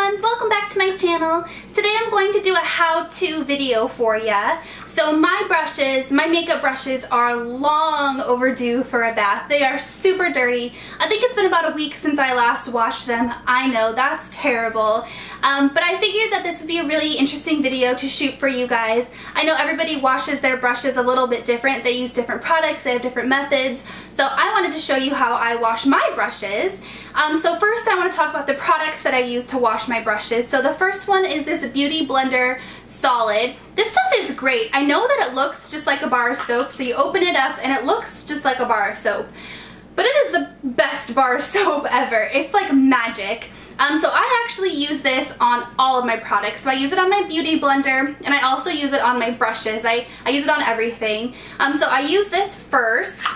everyone, welcome back to my channel. Today I'm going to do a how-to video for ya. So my brushes, my makeup brushes are long overdue for a bath. They are super dirty. I think it's been about a week since I last washed them. I know, that's terrible. But I figured that this would be a really interesting video to shoot for you guys. I know everybody washes their brushes a little bit different. They use different products, they have different methods. So I wanted to show you how I wash my brushes. So first I want to talk about the products that I use to wash my brushes. So the first one is this Beauty Blender Solid. This stuff is great. I know that it looks just like a bar of soap, so you open it up and it looks just like a bar of soap. But it is the best bar of soap ever. It's like magic. So I actually use this on all of my products. So I use it on my beauty blender and I also use it on my brushes. I use it on everything. So I use this first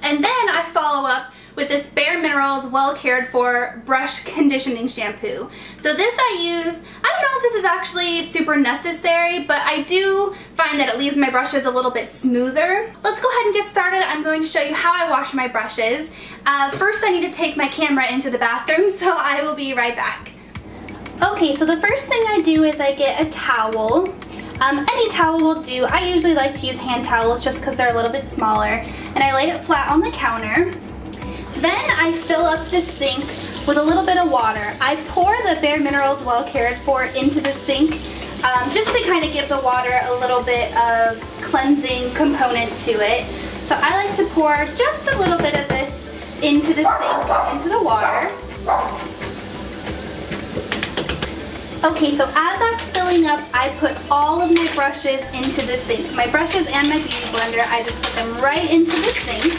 and then I follow up with this BareMinerals Well Cared For Brush Conditioning Shampoo. So this I use, I don't know if this is actually super necessary, but I do find that it leaves my brushes a little bit smoother. Let's go ahead and get started. I'm going to show you how I wash my brushes. First I need to take my camera into the bathroom, so I will be right back. Okay, so the first thing I do is I get a towel. Any towel will do. I usually like to use hand towels just because they're a little bit smaller. And I lay it flat on the counter. Then I fill up the sink with a little bit of water. I pour the BareMinerals Well Cared For into the sink just to kind of give the water a little bit of cleansing component to it. So I like to pour just a little bit of this into the sink, into the water. Okay, so as that's filling up, I put all of my brushes into the sink. My brushes and my beauty blender, I just put them right into the sink.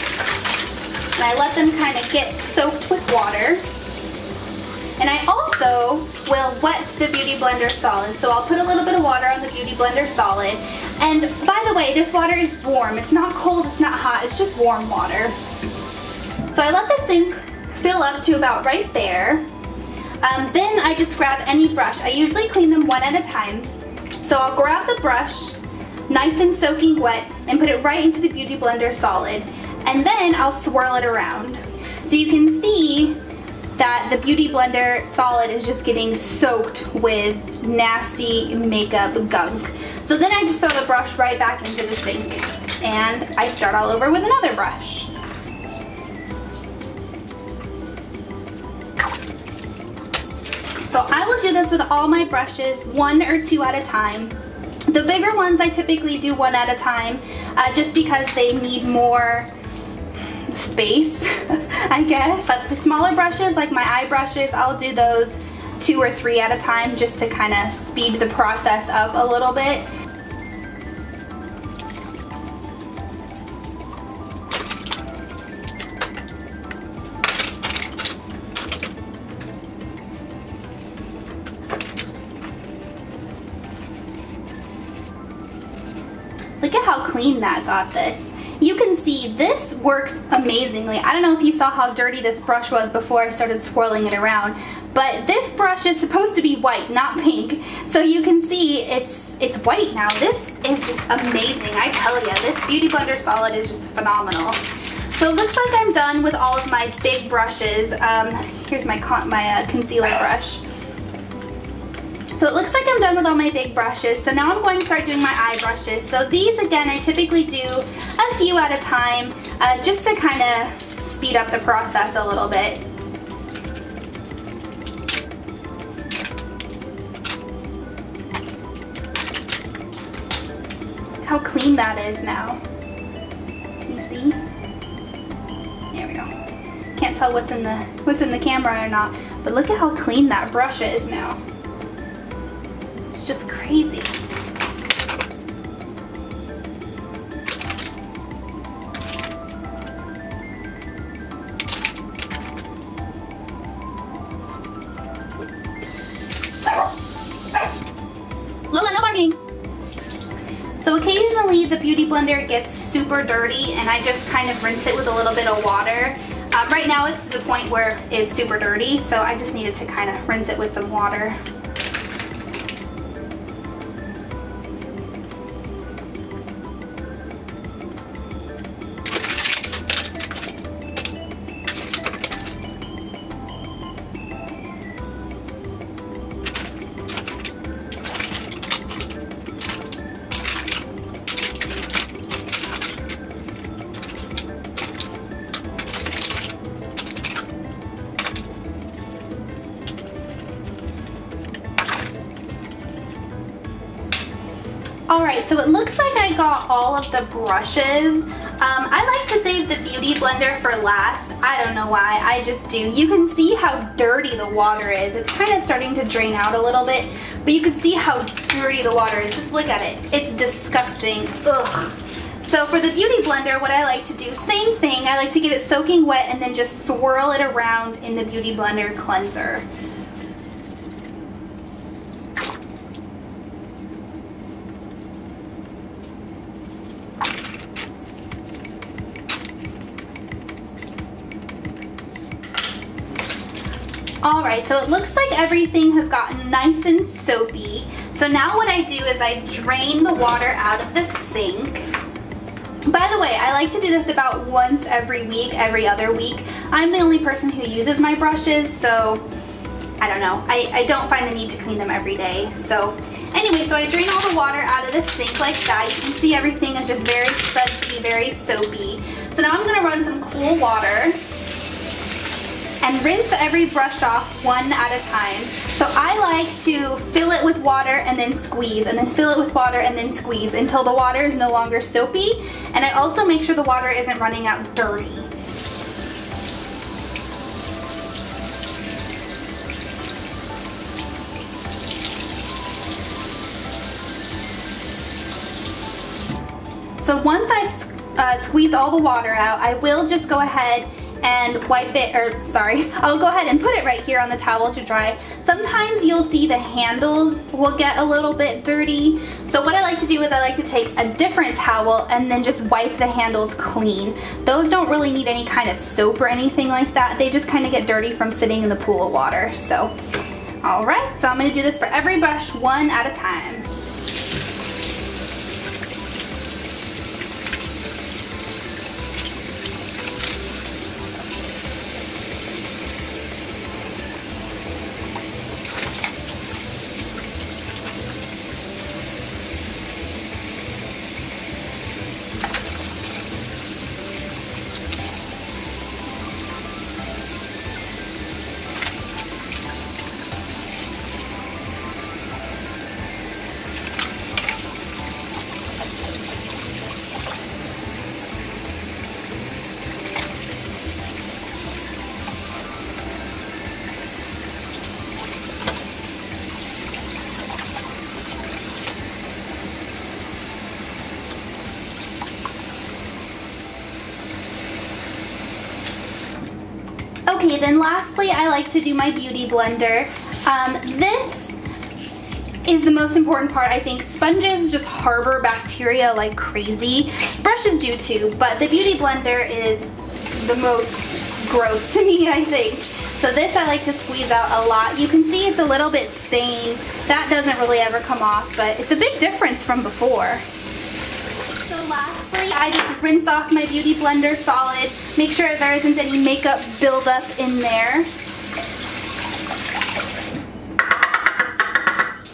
And I let them kind of get soaked with water. And I also will wet the Beauty Blender Solid. So I'll put a little bit of water on the Beauty Blender Solid. And by the way, this water is warm. It's not cold, it's not hot, it's just warm water. So I let the sink fill up to about right there. Then I just grab any brush. I usually clean them one at a time. So I'll grab the brush, nice and soaking wet, and put it right into the Beauty Blender Solid. And then I'll swirl it around. So you can see that the Beauty Blender Solid is just getting soaked with nasty makeup gunk. So then I just throw the brush right back into the sink and I start all over with another brush. So I will do this with all my brushes, one or two at a time. The bigger ones I typically do one at a time just because they need more space, I guess. But the smaller brushes, like my eye brushes, I'll do those 2 or 3 at a time just to kind of speed the process up a little bit. Look at how clean that got this. You can see this works amazingly. I don't know if you saw how dirty this brush was before I started swirling it around, but this brush is supposed to be white, not pink. So you can see it's white now. This is just amazing. I tell you, this Beauty Blender Solid is just phenomenal. So it looks like I'm done with all of my big brushes. Here's my concealer brush. So it looks like I'm done with all my big brushes. So now I'm going to start doing my eye brushes. So these, again, I typically do a few at a time just to kind of speed up the process a little bit. Look how clean that is now. You see? There we go. Can't tell what's in the camera or not, but look at how clean that brush is now. It's just crazy. Lola, no barking! So occasionally the Beauty Blender gets super dirty and I just kind of rinse it with a little bit of water. Right now it's to the point where it's super dirty, so I just needed to kind of rinse it with some water. Alright, so it looks like I got all of the brushes. I like to save the beauty blender for last. I don't know why, I just do. You can see how dirty the water is. It's kind of starting to drain out a little bit, but you can see how dirty the water is. Just look at it. It's disgusting. Ugh. So for the beauty blender, what I like to do, same thing. I like to get it soaking wet and then just swirl it around in the beauty blender cleanser. Alright, so it looks like everything has gotten nice and soapy. So now what I do is I drain the water out of the sink. By the way, I like to do this about once every week, every other week. I'm the only person who uses my brushes, so I don't know. I don't find the need to clean them every day. So anyway, so I drain all the water out of the sink like that. You can see everything is just very sudsy, very soapy. So now I'm going to run some cool water and rinse every brush off one at a time. So I like to fill it with water and then squeeze, and then fill it with water and then squeeze until the water is no longer soapy. And I also make sure the water isn't running out dirty. So once I've squeezed all the water out, I will just go ahead and wipe it, or sorry, I'll go ahead and put it right here on the towel to dry. Sometimes you'll see the handles will get a little bit dirty. So what I like to do is I like to take a different towel and then just wipe the handles clean. Those don't really need any kind of soap or anything like that. They just kind of get dirty from sitting in the pool of water. So, alright, so I'm going to do this for every brush one at a time. Okay, then lastly, I like to do my beauty blender. This is the most important part, I think. Sponges just harbor bacteria like crazy. Brushes do too, but the beauty blender is the most gross to me, I think. So this I like to squeeze out a lot. You can see it's a little bit stained. That doesn't really ever come off, but it's a big difference from before. So lastly, I just rinse off my beauty blender solid. Make sure there isn't any makeup buildup in there.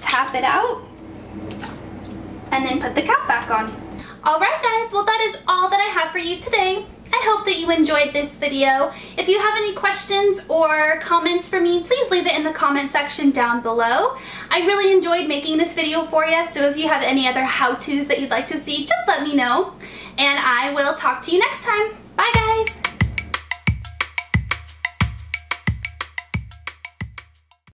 Tap it out. And then put the cap back on. Alright guys, well that is all that I have for you today. I hope that you enjoyed this video. If you have any questions or comments for me, please leave it in the comment section down below. I really enjoyed making this video for you, so if you have any other how-tos that you'd like to see, just let me know. And I will talk to you next time. Bye guys!